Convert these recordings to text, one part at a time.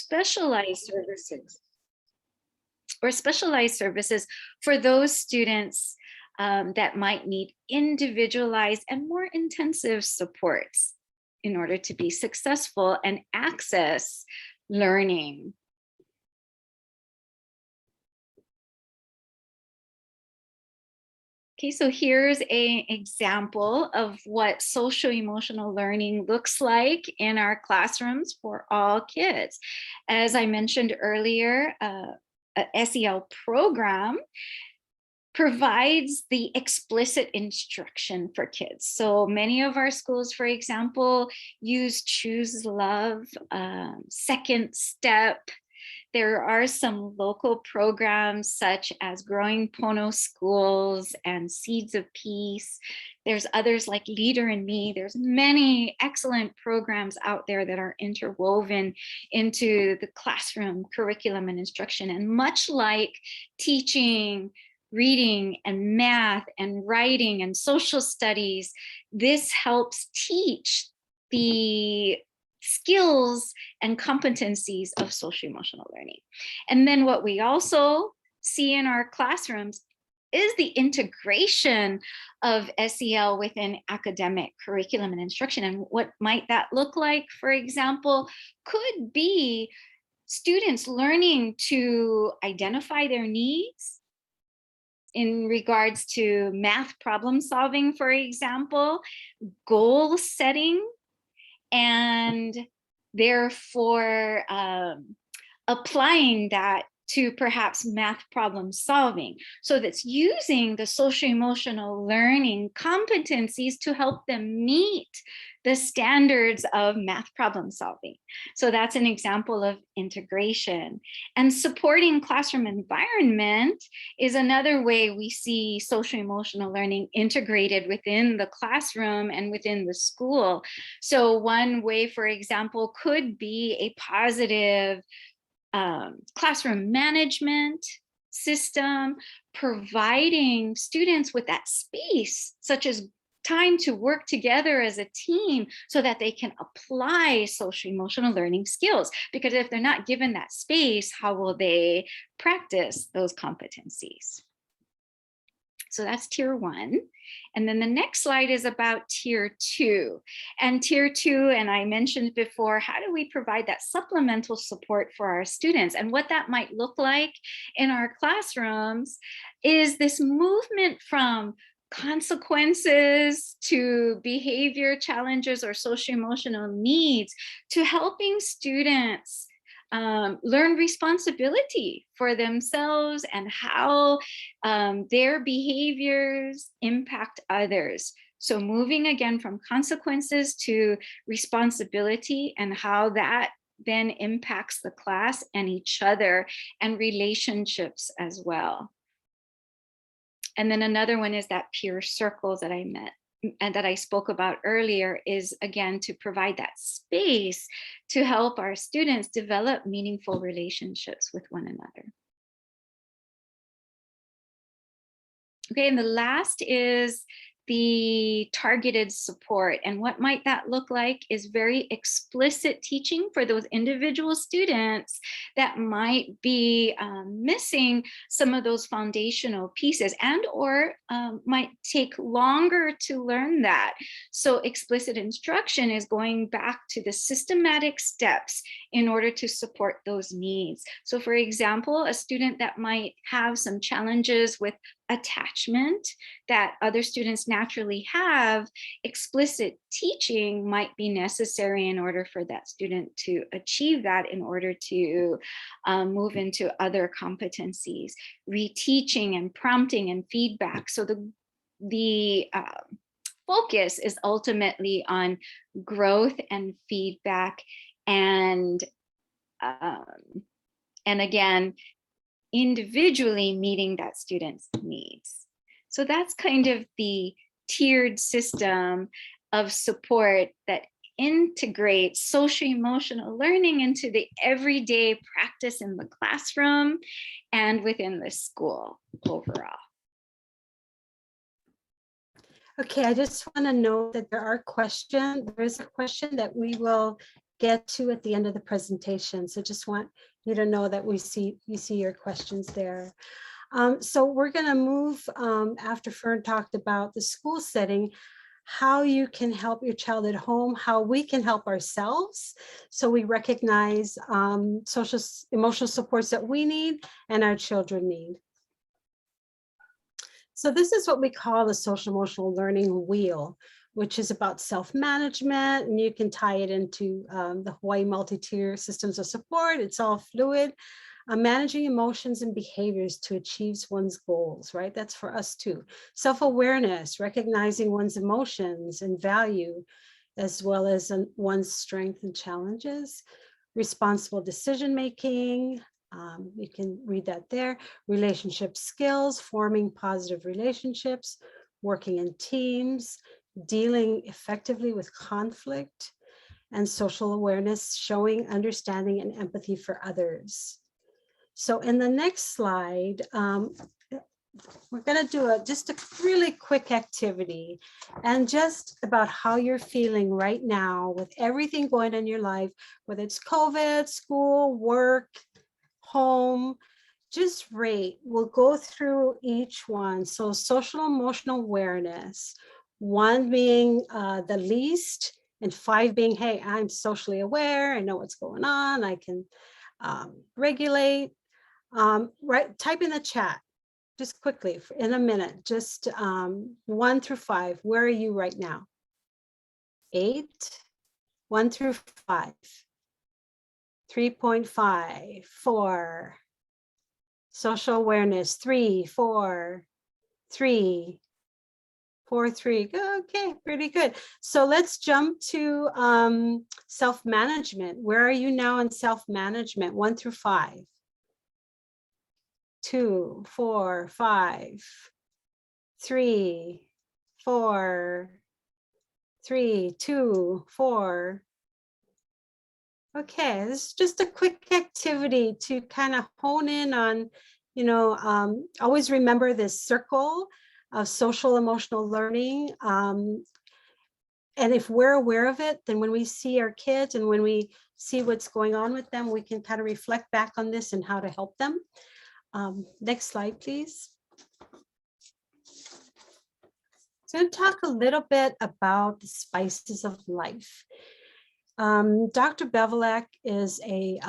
specialized services for those students that might need individualized and more intensive supports in order to be successful and access learning. Okay, so here's an example of what social emotional learning looks like in our classrooms for all kids. As I mentioned earlier, a SEL program provides the explicit instruction for kids. So many of our schools, for example, use Choose Love, Second Step. There are some local programs such as Growing Pono Schools and Seeds of Peace. There's others like Leader in Me. There's many excellent programs out there that are interwoven into the classroom curriculum and instruction. And much like teaching reading and math and writing and social studies, this helps teach the skills and competencies of social emotional learning. And then what we also see in our classrooms is the integration of SEL within academic curriculum and instruction. And what might that look like, for example, could be students learning to identify their needs in regards to math problem solving, for example, goal setting, and therefore applying that to perhaps math problem solving. So that's using the social emotional learning competencies to help them meet the standards of math problem solving. So that's an example of integration. And supporting classroom environment is another way we see social emotional learning integrated within the classroom and within the school. So one way, for example, could be a positive classroom management system, providing students with that space, such as time to work together as a team so that they can apply social emotional learning skills. Because if they're not given that space, how will they practice those competencies? So that's tier 1. And then the next slide is about tier 2. And tier 2, and I mentioned before, how do we provide that supplemental support for our students? And what that might look like in our classrooms is this movement from consequences to behavior challenges or social emotional needs to helping students learn responsibility for themselves and how their behaviors impact others. So moving again from consequences to responsibility and how that then impacts the class and each other and relationships as well. And then another one is that peer circles that I met and that I spoke about earlier, is again to provide that space to help our students develop meaningful relationships with one another. Okay, and the last is the targeted support. And what might that look like is very explicit teaching for those individual students that might be missing some of those foundational pieces and or might take longer to learn that. So explicit instruction is going back to the systematic steps in order to support those needs. So for example, a student that might have some challenges with attachment that other students naturally have, explicit teaching might be necessary in order for that student to achieve that, in order to move into other competencies, reteaching and prompting and feedback. So the focus is ultimately on growth and feedback, and again, individually meeting that student's needs. So that's kind of the tiered system of support that integrates social emotional learning into the everyday practice in the classroom and within the school overall. Okay, I just want to note that there is a question that we will get to at the end of the presentation. So just want you to know that you see your questions there. So we're going to move after Fern talked about the school setting, how you can help your child at home, how we can help ourselves. So we recognize social emotional supports that we need and our children need. So this is what we call the social emotional learning wheel, which is about self-management, and you can tie it into the Hawaii multi-tier systems of support. It's all fluid. Managing emotions and behaviors to achieve one's goals, right? That's for us too. Self-awareness, recognizing one's emotions and value, as well as one's strengths and challenges. Responsible decision-making, you can read that there. Relationship skills, forming positive relationships, working in teams, dealing effectively with conflict, and social awareness, showing understanding and empathy for others. So in the next slide, we're going to do just a really quick activity, and just about how you're feeling right now with everything going on in your life, whether it's COVID, school, work, home, just rate. We'll go through each one. So social emotional awareness, 1 being the least, and 5 being, hey, I'm socially aware, I know what's going on, I can regulate. Right, type in the chat just quickly in a minute, just 1 through 5. Where are you right now? 8, 1 through 5, 3.5, 4, social awareness, 3, 4, 3, 4, 3. Okay, pretty good. So let's jump to self-management. Where are you now in self-management? 1 through 5. 2, 4, 5, 3, 4, 3, 2, 4. Okay, this is just a quick activity to kind of hone in on, always remember this circle of social emotional learning. And if we're aware of it, then when we see our kids and when we see what's going on with them, we can kind of reflect back on this and how to help them. Next slide, please. So I'm going to talk a little bit about the spices of life. Dr. Bevelak is a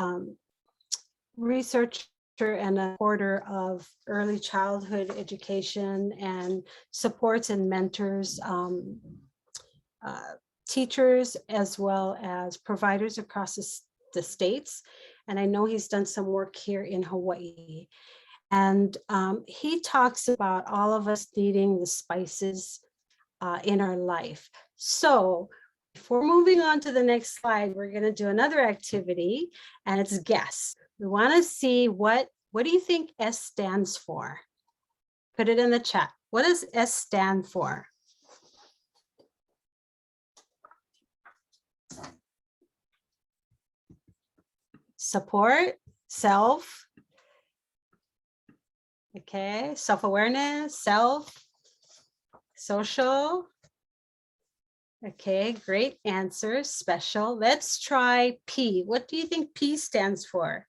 researcher and a supporter of early childhood education and supports and mentors teachers as well as providers across the states. And I know he's done some work here in Hawaii. And he talks about all of us needing the spices in our life. So before moving on to the next slide, we're going to do another activity, and it's guess. We want to see what do you think S stands for? Put it in the chat. What does S stand for? Support, self. Okay, self-awareness, self, social. Okay, great answer, special. Let's try P. What do you think P stands for?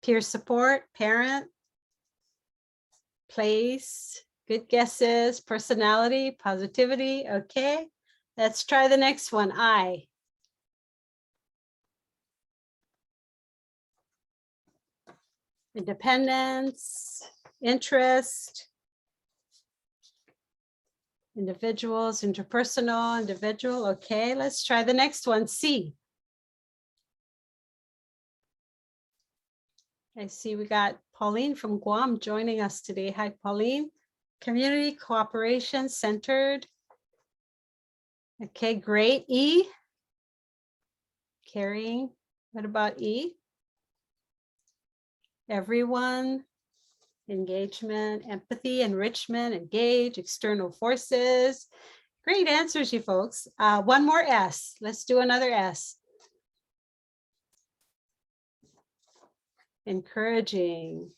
Peer support, parent, place, good guesses, personality, positivity. Okay, let's try the next one, I. Independence, interest, individuals, interpersonal, individual. Okay, let's try the next one, C. I see we got Pauline from Guam joining us today. Hi, Pauline. Community, cooperation, centered. Okay, great. E. Caring. What about E? Everyone. Engagement, empathy, enrichment, engage, external forces. Great answers, you folks. One more S. Let's do another S. Encouraging,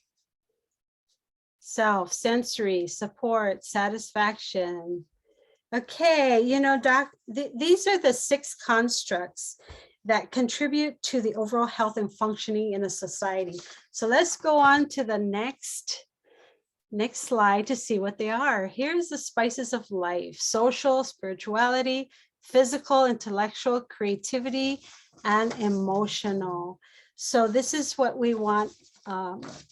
self, sensory, support, satisfaction. Okay, Doc, these are the 6 constructs that contribute to the overall health and functioning in a society. So let's go on to the next slide to see what they are. Here's the spices of life: social, spirituality, physical, intellectual, creativity, and emotional. So this is what we want.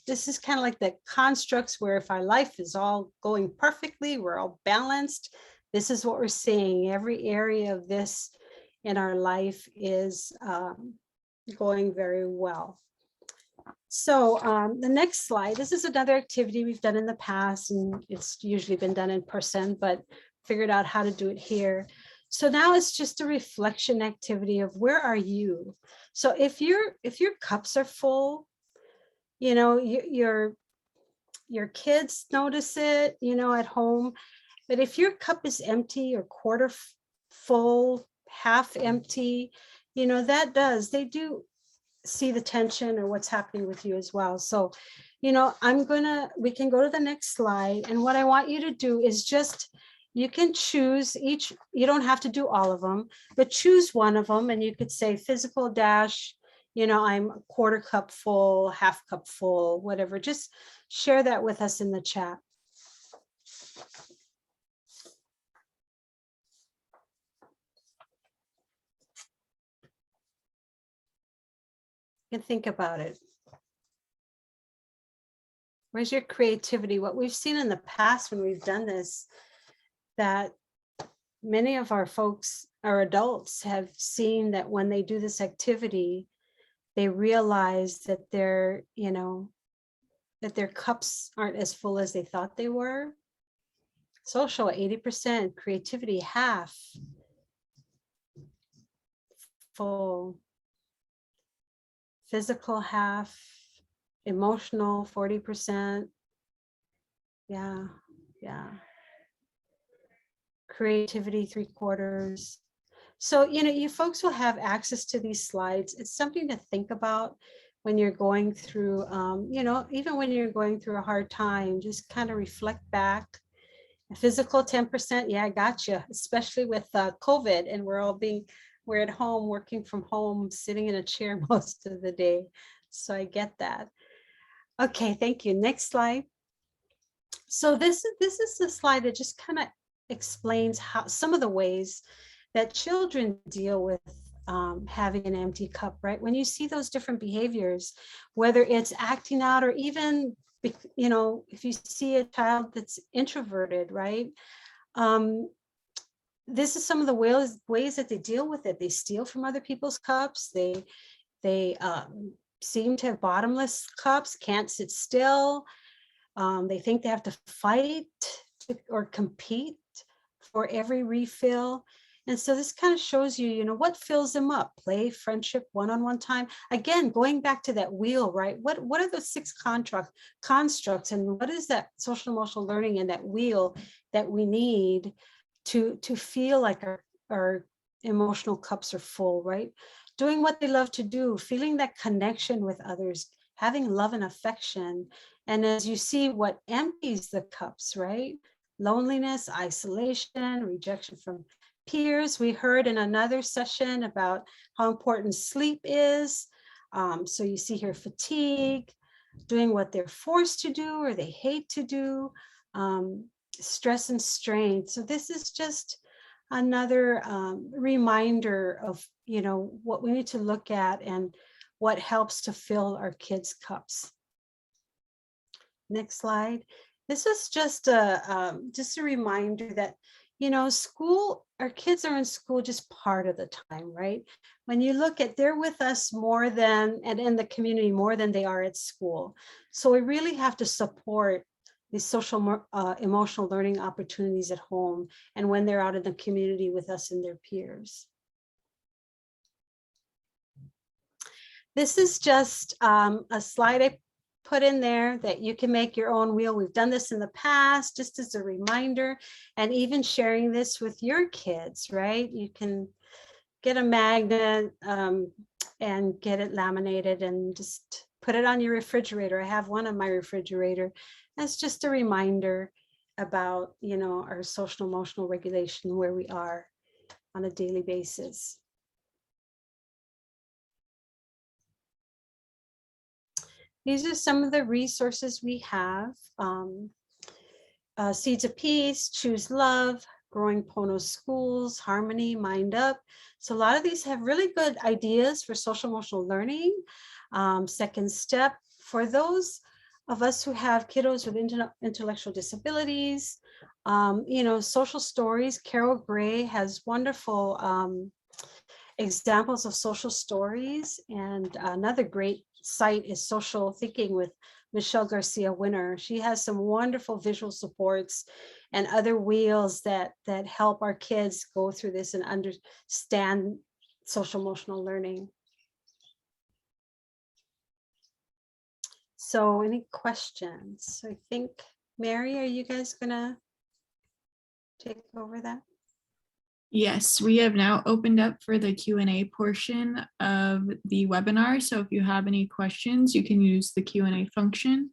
This is kind of like the constructs where if our life is all going perfectly, we're all balanced. This is what we're seeing. Every area of this in our life is going very well. So the next slide, this is another activity we've done in the past, and it's usually been done in person, but figured out how to do it here. So now it's just a reflection activity of where are you? So if your cups are full, your kids notice it, at home. But if your cup is empty or quarter full, half empty, they do see the tension or what's happening with you as well. So, we can go to the next slide. And what I want you to do is you can choose each, you don't have to do all of them, but choose one of them. And you could say physical dash, I'm a quarter cup full, half cup full, whatever. Just share that with us in the chat. And think about it. Where's your creativity? What we've seen in the past when we've done this, that many of our folks, our adults, have seen that when they do this activity, they realize that their cups aren't as full as they thought they were. Social 80%, creativity half full, physical half, emotional 40%. Yeah. Creativity 3/4. So, you folks will have access to these slides. It's something to think about when you're going through, even when you're going through a hard time, just kind of reflect back. Physical 10%, yeah, I got you, especially with COVID, and we're at home, working from home, sitting in a chair most of the day. So I get that. Okay, thank you. Next slide. So this is the slide that just kind of explains how some of the ways that children deal with having an empty cup, right? When you see those different behaviors, whether it's acting out or even, if you see a child that's introverted, right? This is some of the ways that they deal with it. They steal from other people's cups. They seem to have bottomless cups, can't sit still. They think they have to fight or compete for every refill. And so this kind of shows you, what fills them up: play, friendship, one-on-one time. Again, going back to that wheel, right? What are the 6 constructs, and what is that social emotional learning in that wheel that we need to feel like our emotional cups are full, right? Doing what they love to do, feeling that connection with others, having love and affection. And as you see, what empties the cups, right? Loneliness, isolation, rejection from peers. We heard in another session about how important sleep is. So you see here fatigue, doing what they're forced to do or they hate to do, stress and strain. So this is just another reminder of, what we need to look at and what helps to fill our kids' cups. Next slide. This is just a reminder that, school, our kids are in school just part of the time, right? When you look at, they're with us more than, and in the community more than they are at school. So we really have to support these social emotional learning opportunities at home and when they're out in the community with us and their peers. This is just a slide I put in there that you can make your own wheel. We've done this in the past, just as a reminder, and even sharing this with your kids, right? You can get a magnet and get it laminated and just put it on your refrigerator. I have one on my refrigerator. That's just a reminder. about, our social emotional regulation, where we are on a daily basis. These are some of the resources we have. Seeds of Peace, Choose Love, Growing Pono Schools, Harmony, Mind Up. So a lot of these have really good ideas for social emotional learning. Second Step, for those of us who have kiddos with intellectual disabilities, Social Stories. Carol Gray has wonderful examples of social stories. And another great site is Social Thinking with Michelle Garcia Winner. She has some wonderful visual supports and other wheels that help our kids go through this and understand social emotional learning. So any questions? I think, Mary, are you guys gonna take over that? Yes, we have now opened up for the Q&A portion of the webinar. So if you have any questions, you can use the Q&A function.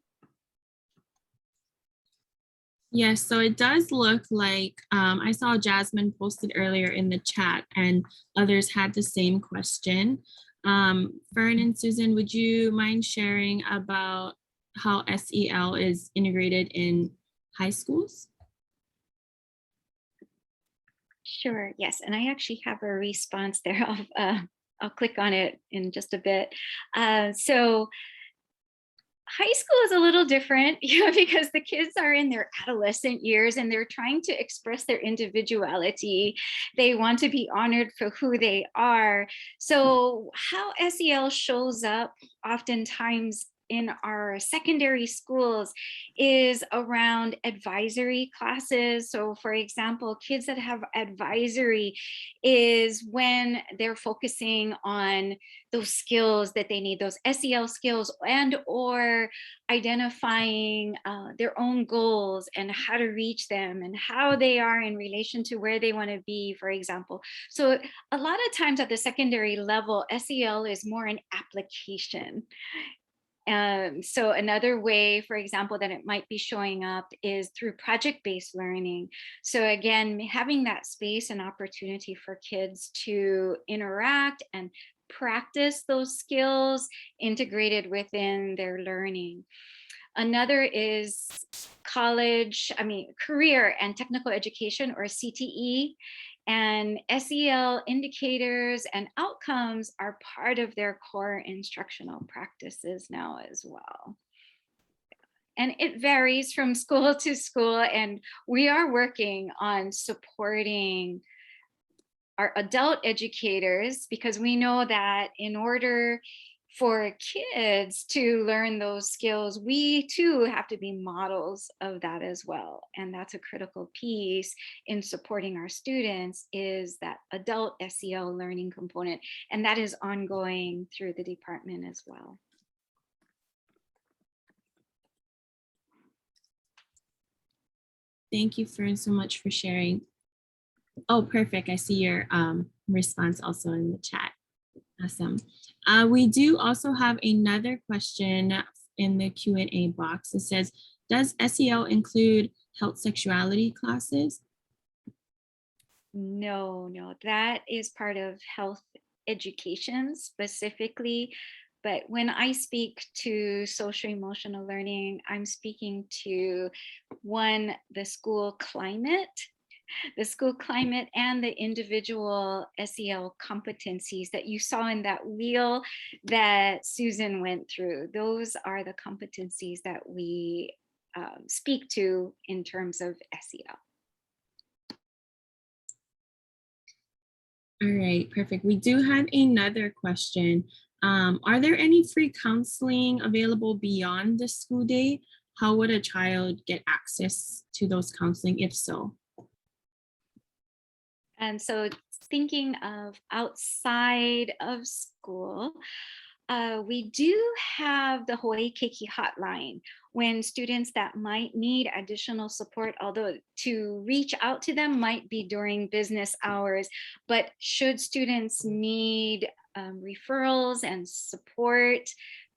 Yes, so it does look like I saw Jasmine posted earlier in the chat and others had the same question. Fern and Susan, would you mind sharing about how SEL is integrated in high schools? Sure, yes, and I actually have a response there. I'll click on it in just a bit. So high school is a little different, because the kids are in their adolescent years and they're trying to express their individuality. They want to be honored for who they are. So how SEL shows up oftentimes in our secondary schools is around advisory classes. So for example, kids that have advisory is when they're focusing on those skills that they need, those SEL skills, and or identifying their own goals and how to reach them and how they are in relation to where they want to be, for example. So a lot of times at the secondary level, SEL is more an application. So another way, for example, that it might be showing up is through project-based learning. So again, having that space and opportunity for kids to interact and practice those skills integrated within their learning. Another is career and technical education, or CTE. And SEL indicators and outcomes are part of their core instructional practices now as well. And it varies from school to school, and we are working on supporting our adult educators, because we know that in order for kids to learn those skills, we too have to be models of that as well. And that's a critical piece in supporting our students, is that adult SEL learning component. And that is ongoing through the department as well. Thank you, Fern, so much for sharing. Oh, perfect. I see your response also in the chat. Awesome. We do also have another question in the Q&A box. It says, does SEL include health sexuality classes? No, that is part of health education specifically. But when I speak to social emotional learning, I'm speaking to the school climate and the individual SEL competencies that you saw in that wheel that Susan went through. Those are the competencies that we speak to in terms of SEL. All right, perfect. We do have another question. Are there any free counseling available beyond the school day? How would a child get access to those counseling, if so? And so thinking of outside of school, we do have the Hawaii Keiki hotline when students that might need additional support, although to reach out to them might be during business hours. But should students need referrals and support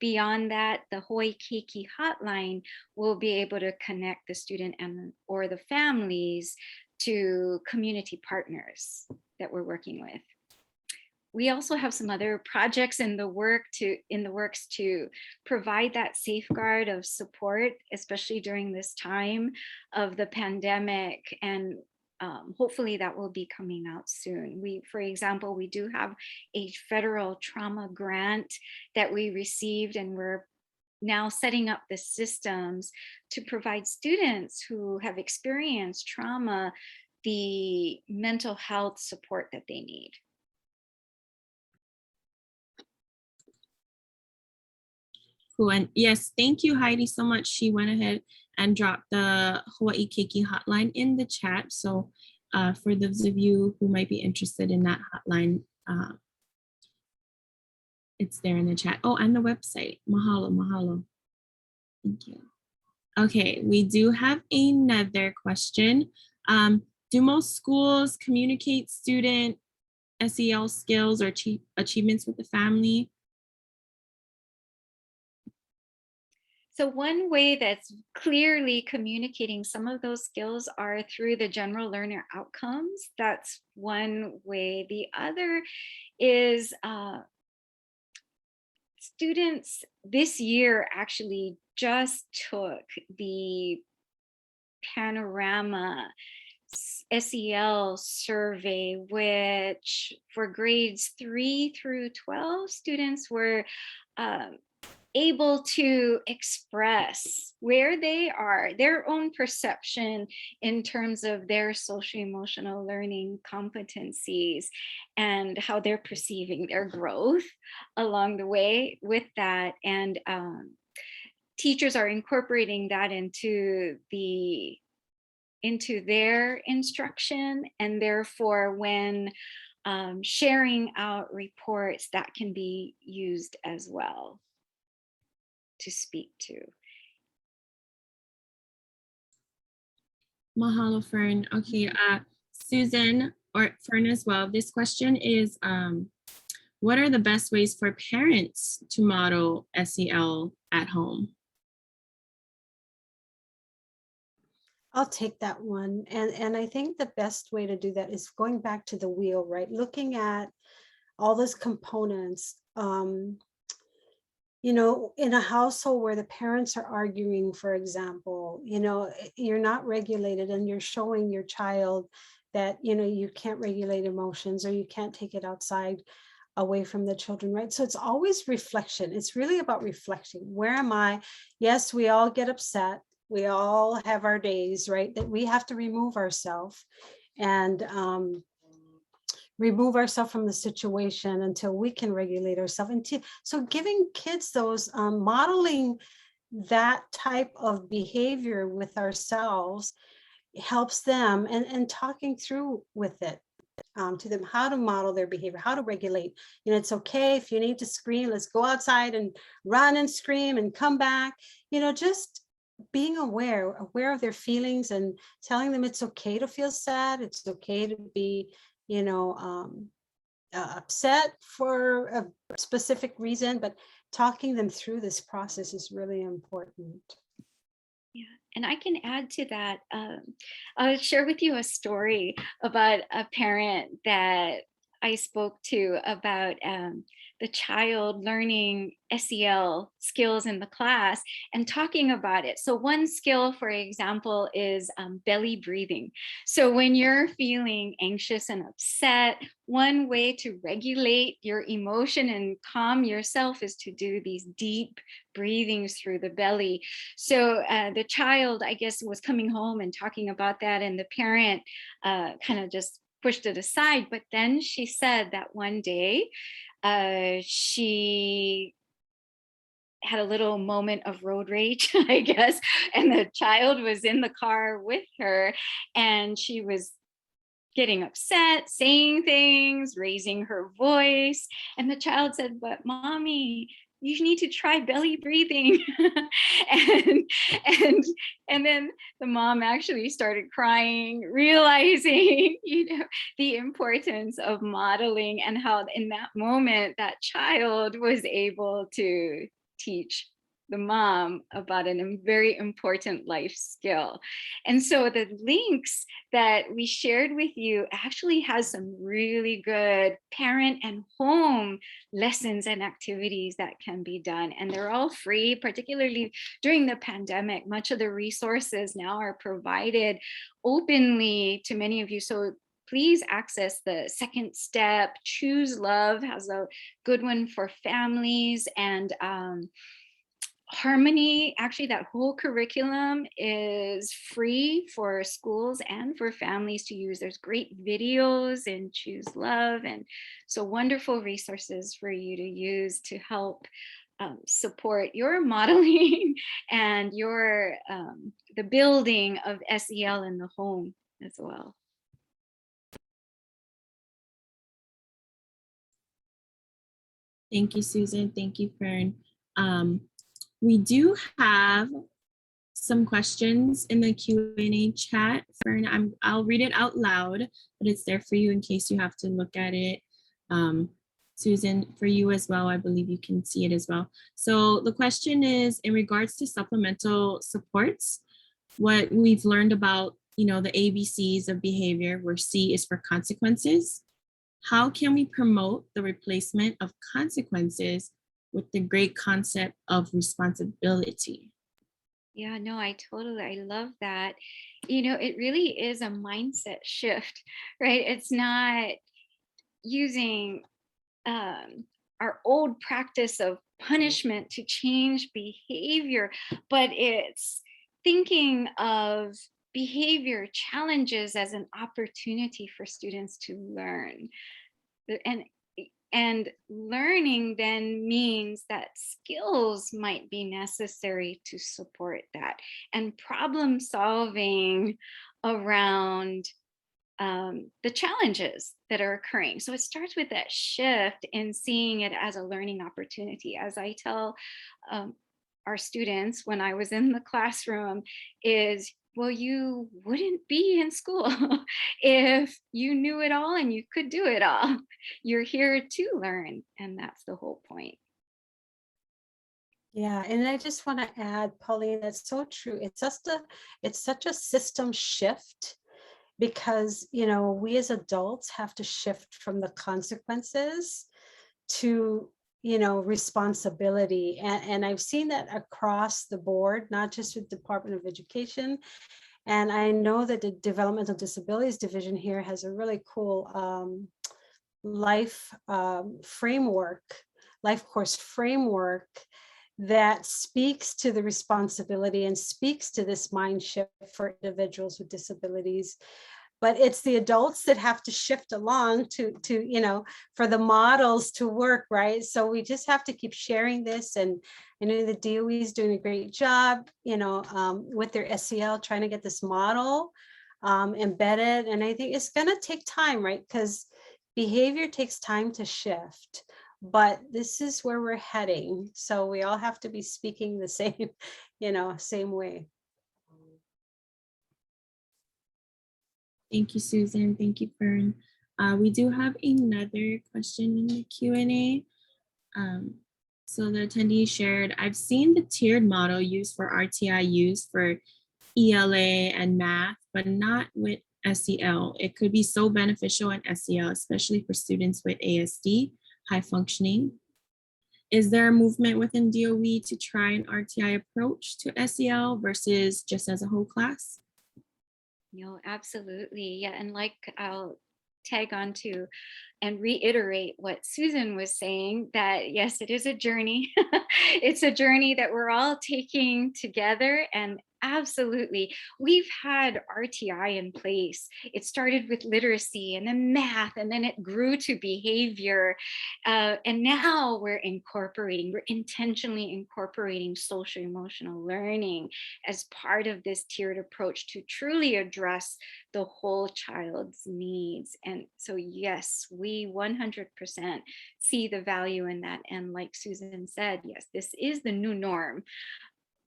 Beyond that, the Hawaii Keiki hotline will be able to connect the student and or the families to community partners that we're working with. We also have some other projects in the works to provide that safeguard of support, especially during this time of the pandemic, and hopefully that will be coming out soon. For example, we do have a federal trauma grant that we received, and we're now setting up the systems to provide students who have experienced trauma the mental health support that they need. Cool. And yes, thank you, Heidi, so much. She went ahead and dropped the Hawaii Keiki hotline in the chat. So for those of you who might be interested in that hotline, it's there in the chat. Oh, and the website. Mahalo, mahalo. Thank you. Okay, we do have another question. Do most schools communicate student SEL skills or achievements with the family? So one way that's clearly communicating some of those skills are through the general learner outcomes. That's one way. The other is students this year actually just took the Panorama SEL survey, which for grades 3 through 12, students were able to express where they are, their own perception in terms of their social emotional learning competencies and how they're perceiving their growth along the way with that. And teachers are incorporating that into their instruction, and therefore when sharing out reports, that can be used as well to speak to. Mahalo, Fern. Okay, Susan or Fern as well. This question is, what are the best ways for parents to model SEL at home? I'll take that one. And I think the best way to do that is going back to the wheel, right? Looking at all those components. You know, in a household where the parents are arguing, for example, you know, you're not regulated and you're showing your child that, you know, you can't regulate emotions or you can't take it outside away from the children, right? So it's always reflection. It's really about reflecting. Where am I? Yes, we all get upset. We all have our days, right? That we have to remove ourselves and remove ourselves from the situation until we can regulate ourselves. And so giving kids those, modeling that type of behavior with ourselves helps them, and talking through with it to them, how to model their behavior, how to regulate. You know, it's okay if you need to scream, let's go outside and run and scream and come back. You know, just being aware of their feelings and telling them it's okay to feel sad. It's okay to be, you know, upset for a specific reason, but talking them through this process is really important. Yeah, and I can add to that. I'll share with you a story about a parent that I spoke to about the child learning SEL skills in the class and talking about it. So one skill, for example, is belly breathing. So when you're feeling anxious and upset, one way to regulate your emotion and calm yourself is to do these deep breathings through the belly. So the child, I guess, was coming home and talking about that, and the parent kind of just pushed it aside. But then she said that one day she had a little moment of road rage, I guess, and the child was in the car with her, and she was getting upset, saying things, raising her voice. And the child said, "But mommy, you need to try belly breathing." and then the mom actually started crying, realizing, you know, the importance of modeling and how in that moment that child was able to teach the mom about a very important life skill. And so the links that we shared with you actually has some really good parent and home lessons and activities that can be done. And they're all free, particularly during the pandemic. Much of the resources now are provided openly to many of you. So please access the second step. Choose Love has a good one for families, and Harmony, actually that whole curriculum is free for schools and for families to use. There's great videos in Choose Love, and so wonderful resources for you to use to help support your modeling and your the building of SEL in the home as well. Thank you, Susan. Thank you, Fern. We do have some questions in the Q&A chat. Fern, I'll read it out loud, but it's there for you in case you have to look at it. Susan, for you as well, I believe you can see it as well. So the question is, in regards to supplemental supports, what we've learned about, the ABCs of behavior, where C is for consequences. How can we promote the replacement of consequences with the great concept of responsibility? Yeah, no, I love that. It really is a mindset shift, right? It's not using our old practice of punishment to change behavior, but it's thinking of behavior challenges as an opportunity for students to learn. And learning then means that skills might be necessary to support that, and problem solving around the challenges that are occurring. So it starts with that shift in seeing it as a learning opportunity. As I tell our students when I was in the classroom is, well, you wouldn't be in school if you knew it all and you could do it all. You're here to learn, and that's the whole point. Yeah, and I just want to add, Pauline, that's so true. It's such a system shift, because we as adults have to shift from the consequences to responsibility, and I've seen that across the board, not just with Department of Education. And I know that the Developmental Disabilities Division here has a really cool life course framework that speaks to the responsibility and speaks to this mind shift for individuals with disabilities. But it's the adults that have to shift along to for the models to work, right? So we just have to keep sharing this. And I know the DOE is doing a great job, with their SEL, trying to get this model embedded. And I think it's going to take time, right? Because behavior takes time to shift. But this is where we're heading. So we all have to be speaking the same, same way. Thank you, Susan. Thank you, Fern. We do have another question in the Q&A. So the attendee shared, I've seen the tiered model used for RTI used for ELA and math, but not with SEL. It could be so beneficial in SEL, especially for students with ASD, high functioning. Is there a movement within DOE to try an RTI approach to SEL versus just as a whole class? No, absolutely. Yeah. And I'll tag on to and reiterate what Susan was saying, that yes, it is a journey. It's a journey that we're all taking together. And absolutely, we've had RTI in place. It started with literacy and then math, and then it grew to behavior. And now we're intentionally incorporating social emotional learning as part of this tiered approach to truly address the whole child's needs. And so, yes, we 100% see the value in that. And like Susan said, yes, this is the new norm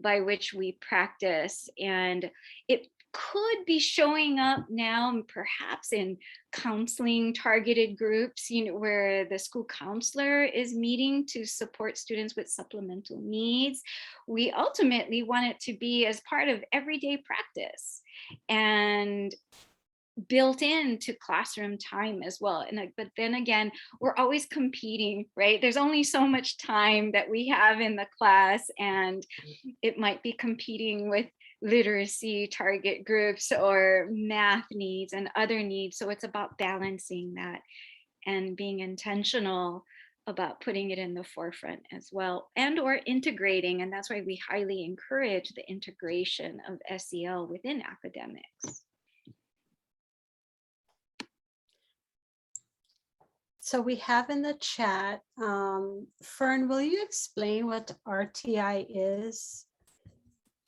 by which we practice. And it could be showing up now, perhaps in counseling targeted groups, where the school counselor is meeting to support students with supplemental needs. We ultimately want it to be as part of everyday practice and built into classroom time as well. But then again, we're always competing, right? There's only so much time that we have in the class, and it might be competing with literacy target groups or math needs and other needs. So it's about balancing that and being intentional about putting it in the forefront as well, and or integrating. And that's why we highly encourage the integration of SEL within academics. So we have in the chat, Fern, will you explain what RTI is?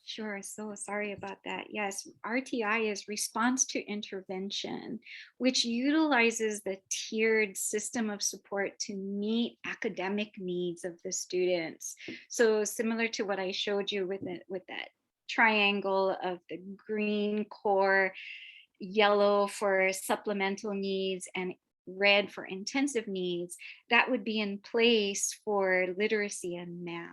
Sure, so sorry about that. Yes, RTI is response to intervention, which utilizes the tiered system of support to meet academic needs of the students. So similar to what I showed you with that triangle of the green core, yellow for supplemental needs, and red for intensive needs, that would be in place for literacy and math.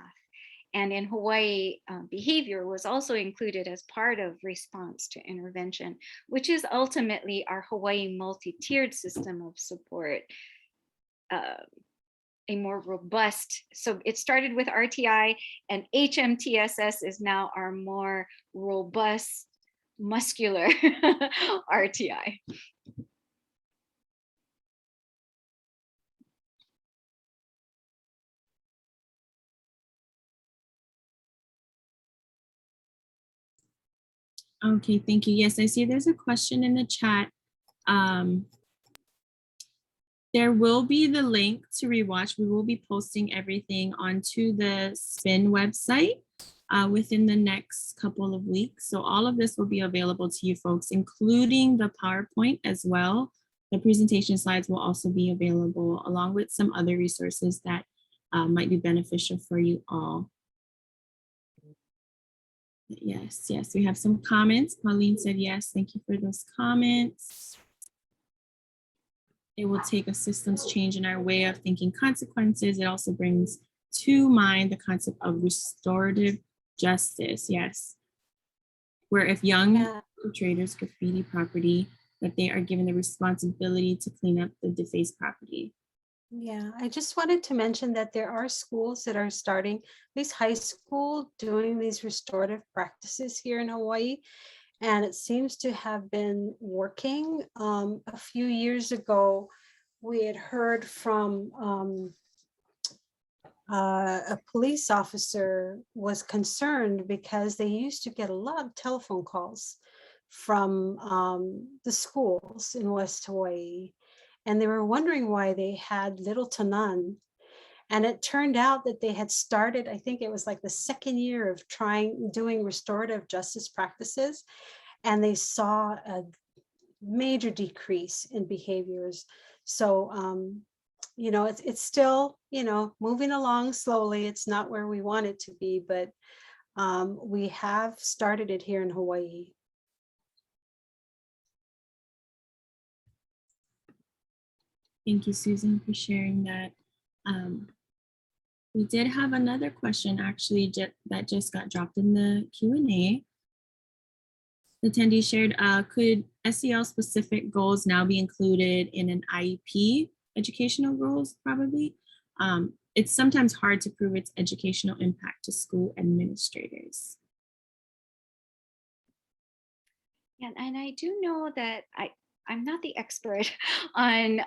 And in Hawaii, behavior was also included as part of response to intervention, which is ultimately our Hawaii multi-tiered system of support, a more robust. So it started with RTI, and HMTSS is now our more robust, muscular RTI. Okay, thank you. Yes, I see there's a question in the chat. There will be the link to rewatch. We will be posting everything onto the SPIN website within the next couple of weeks. So all of this will be available to you folks, including the PowerPoint as well. The presentation slides will also be available, along with some other resources that might be beneficial for you all. Yes, yes, we have some comments. Pauline said yes, thank you for those comments. It will take a systems change in our way of thinking consequences. It also brings to mind the concept of restorative justice, yes. Where if young perpetrators graffiti property, that they are given the responsibility to clean up the defaced property. Yeah, I just wanted to mention that there are schools that are starting, at least high school, doing these restorative practices here in Hawaii. And it seems to have been working. A few years ago, we had heard from a police officer was concerned because they used to get a lot of telephone calls from the schools in West Hawaii. And they were wondering why they had little to none. And it turned out that they had started, I think it was like the second year of doing restorative justice practices. And they saw a major decrease in behaviors. So, you know, it's still, you know, moving along slowly. It's not where we want it to be, but we have started it here in Hawaii. Thank you, Susan, for sharing that. We did have another question actually that just got dropped in the Q&A. The attendee shared, could SEL specific goals now be included in an IEP educational goals? Probably. It's sometimes hard to prove its educational impact to school administrators. Yeah, and I do know that I'm not the expert on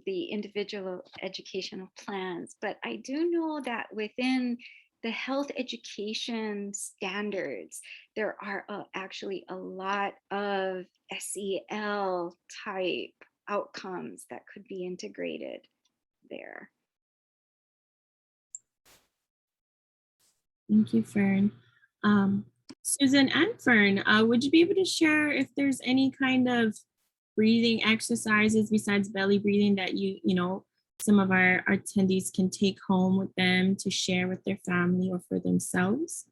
the individual educational plans, but I do know that within the health education standards, there are actually a lot of SEL type outcomes that could be integrated there. Thank you, Fern. Susan and Fern, would you be able to share if there's any kind of breathing exercises besides belly breathing that you know, some of our attendees can take home with them to share with their family or for themselves?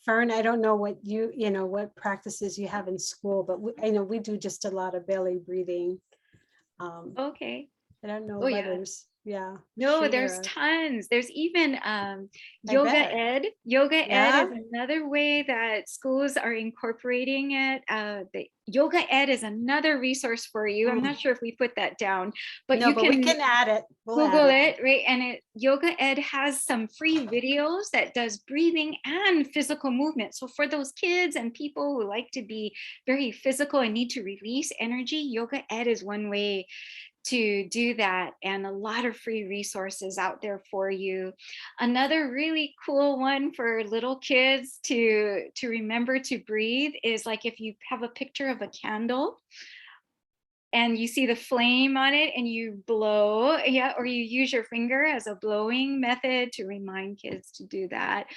Fern, I don't know what what practices you have in school, but I know we do just a lot of belly breathing. Okay. I don't know Oh of yeah. others. Yeah. No, Sure there's there are. tons. There's even I yoga bet. ed. Yoga ed Yeah. is another way that schools are incorporating it. The yoga ed is another resource for you. I'm not sure if we put that down, but No, you but we can can add it. We'll add Google it. it, right? And yoga ed has some free videos that does breathing and physical movement. So for those kids and people who like to be very physical and need to release energy, yoga ed is one way to do that, and a lot of free resources out there for you. Another really cool one for little kids to remember to breathe is like if you have a picture of a candle and you see the flame on it and you blow, yeah, or you use your finger as a blowing method to remind kids to do that.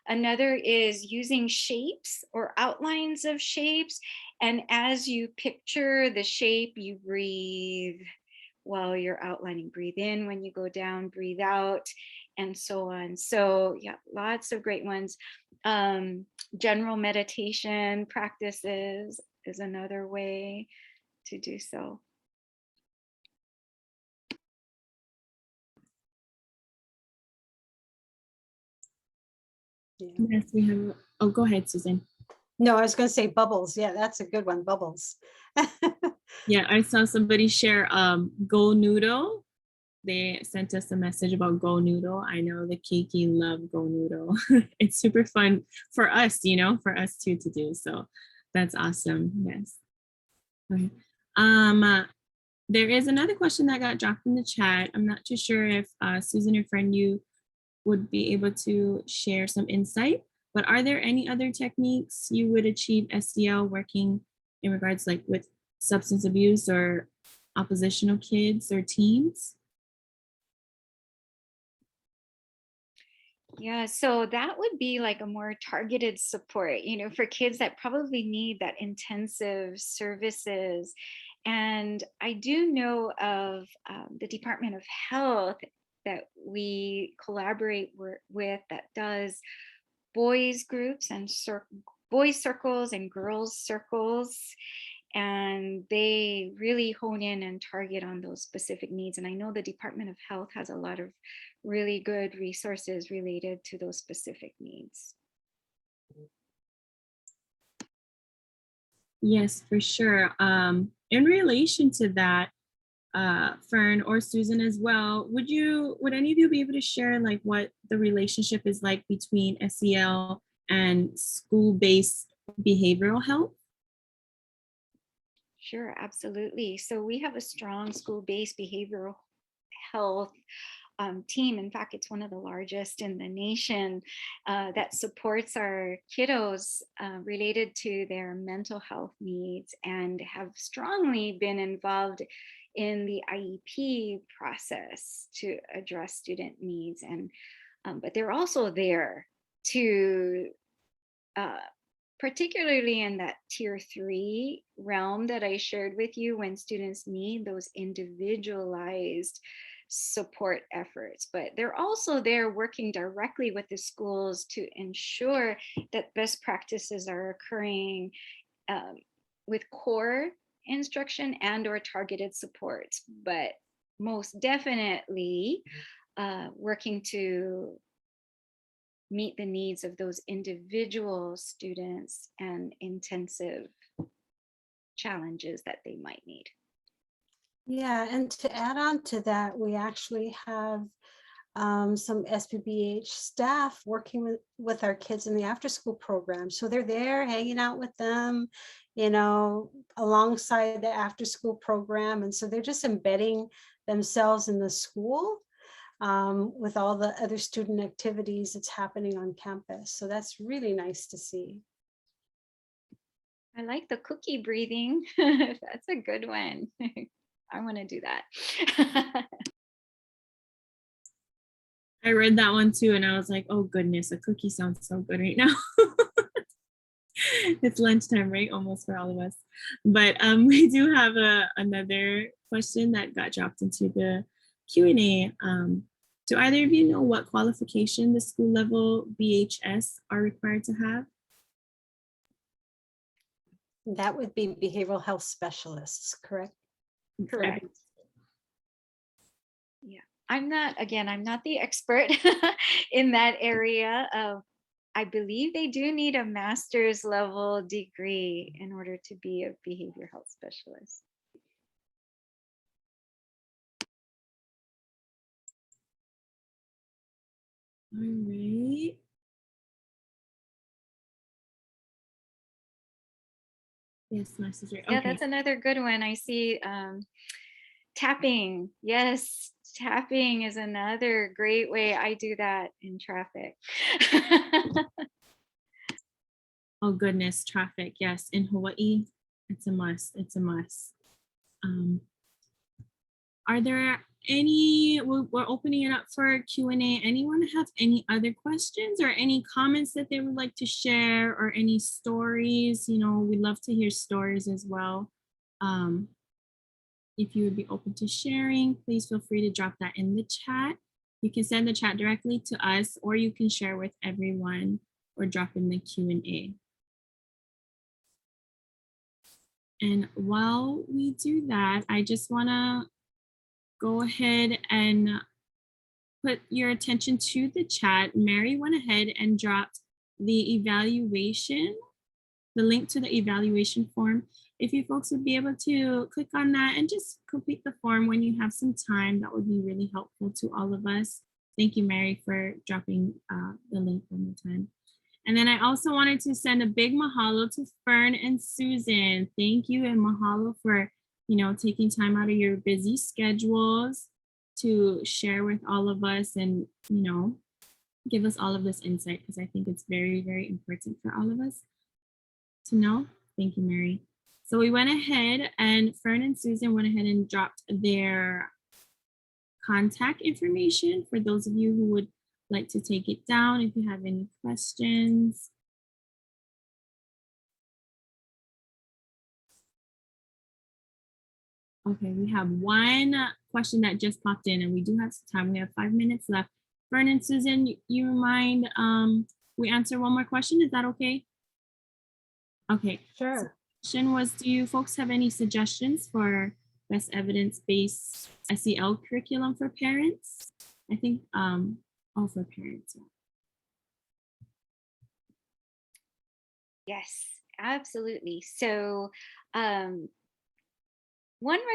Another is using shapes or outlines of shapes, and as you picture the shape, you breathe while you're outlining. Breathe in when you go down, breathe out, and so on. So yeah, lots of great ones. General meditation practices is another way to do so. Yeah. Yes, we have. Oh, go ahead, Susan. No, I was going to say bubbles. Yeah, that's a good one. Bubbles. Yeah, I saw somebody share Go Noodle. They sent us a message about Go Noodle. I know the Kiki love Go Noodle. It's super fun for us, for us too to do. So that's awesome. Yes. Okay. There is another question that got dropped in the chat. I'm not too sure if Susan or friend you would be able to share some insight, but are there any other techniques you would achieve SDL working in regards like with substance abuse or oppositional kids or teens? Yeah, so that would be like a more targeted support, for kids that probably need that intensive services. And I do know of the Department of Health that we collaborate with that does boys groups and boys circles and girls circles, and they really hone in and target on those specific needs. And I know the Department of Health has a lot of really good resources related to those specific needs. Yes, for sure. In relation to that, Fern or Susan as well, would any of you be able to share like what the relationship is like between SEL and school-based behavioral health? Sure, absolutely. So we have a strong school-based behavioral health team. In fact, it's one of the largest in the nation that supports our kiddos related to their mental health needs, and have strongly been involved in the IEP process to address student needs. And but they're also there to particularly in that tier 3 realm that I shared with you, when students need those individualized support efforts. But they're also there working directly with the schools to ensure that best practices are occurring with core instruction and or targeted supports, but most definitely working to meet the needs of those individual students and intensive challenges that they might need. Yeah, and to add on to that, we actually have some SPBH staff working with our kids in the after school program. So they're there hanging out with them, alongside the after school program. And so they're just embedding themselves in the school with all the other student activities that's happening on campus. So that's really nice to see. I like the cookie breathing. That's a good one. I want to do that. I read that one too, and I was like, oh goodness, a cookie sounds so good right now. It's lunchtime, right? Almost for all of us. But we do have another question that got dropped into the Q&A. Do either of you know what qualification the school level BHS are required to have? That would be behavioral health specialists, correct? Correct. Yeah, I'm not the expert in that area. I believe they do need a master's level degree in order to be a behavior health specialist. All right. Yes, messenger. Yeah, Okay. that's another good one. I see tapping. Yes, tapping is another great way. I do that in traffic. Oh goodness, traffic. Yes, in Hawaii, it's a must. It's a must. Are there any, we're opening it up for Q&A. Anyone have any other questions or any comments that they would like to share or any stories? You know, we love to hear stories as well. If you would be open to sharing, please feel free to drop that in the chat. You can send the chat directly to us, or you can share with everyone or drop in the Q&A. And while we do that, I just want to go ahead and put your attention to the chat. Mary went ahead and dropped the evaluation, the link to the evaluation form. If you folks would be able to click on that and just complete the form when you have some time, that would be really helpful to all of us. Thank you, Mary, for dropping the link one more time. And then I also wanted to send a big mahalo to Fern and Susan. Thank you, and mahalo for, you know, taking time out of your busy schedules to share with all of us and, you know, give us all of this insight, because I think it's very, very important for all of us to know. Thank you, Mary. So we went ahead and Fern and Susan went ahead and dropped their contact information for those of you who would like to take it down if you have any questions. Okay, we have one question that just popped in and we do have some time. We have 5 minutes left. Fern and Susan, you mind we answer one more question? Is that okay? Okay. Sure. So the question was, do you folks have any suggestions for best evidence-based SEL curriculum for parents? I think all for parents. Yes, absolutely. So one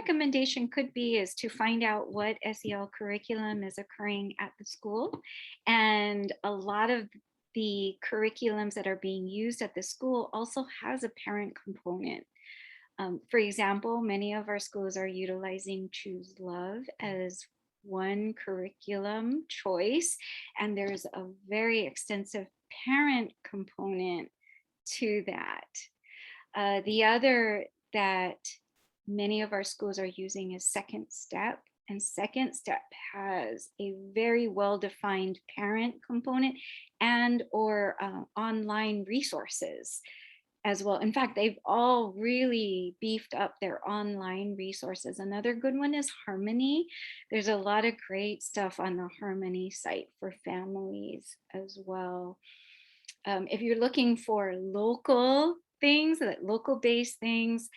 recommendation could be is to find out what SEL curriculum is occurring at the school. And a lot of the curriculums that are being used at the school also has a parent component. For example, many of our schools are utilizing Choose Love as one curriculum choice, and there's a very extensive parent component to that. The other that many of our schools are using is Second Step, and Second Step has a very well-defined parent component and or online resources as well. In fact, they've all really beefed up their online resources. Another good one is Harmony. There's a lot of great stuff on the Harmony site for families as well. If you're looking for local things, local based things,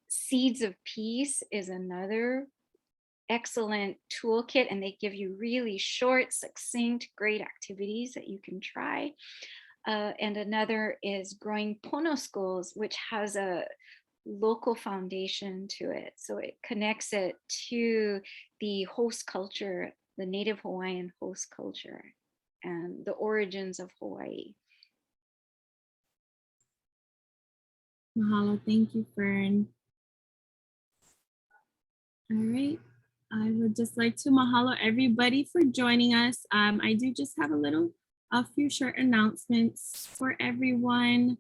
Seeds of Peace is another excellent toolkit, and they give you really short, succinct, great activities that you can try. And another is Growing Pono Schools, which has a local foundation to it. So it connects it to the host culture, the Native Hawaiian host culture, and the origins of Hawaii. Mahalo. Thank you, Fern. All right. I would just like to mahalo everybody for joining us. I do just have a few short announcements for everyone.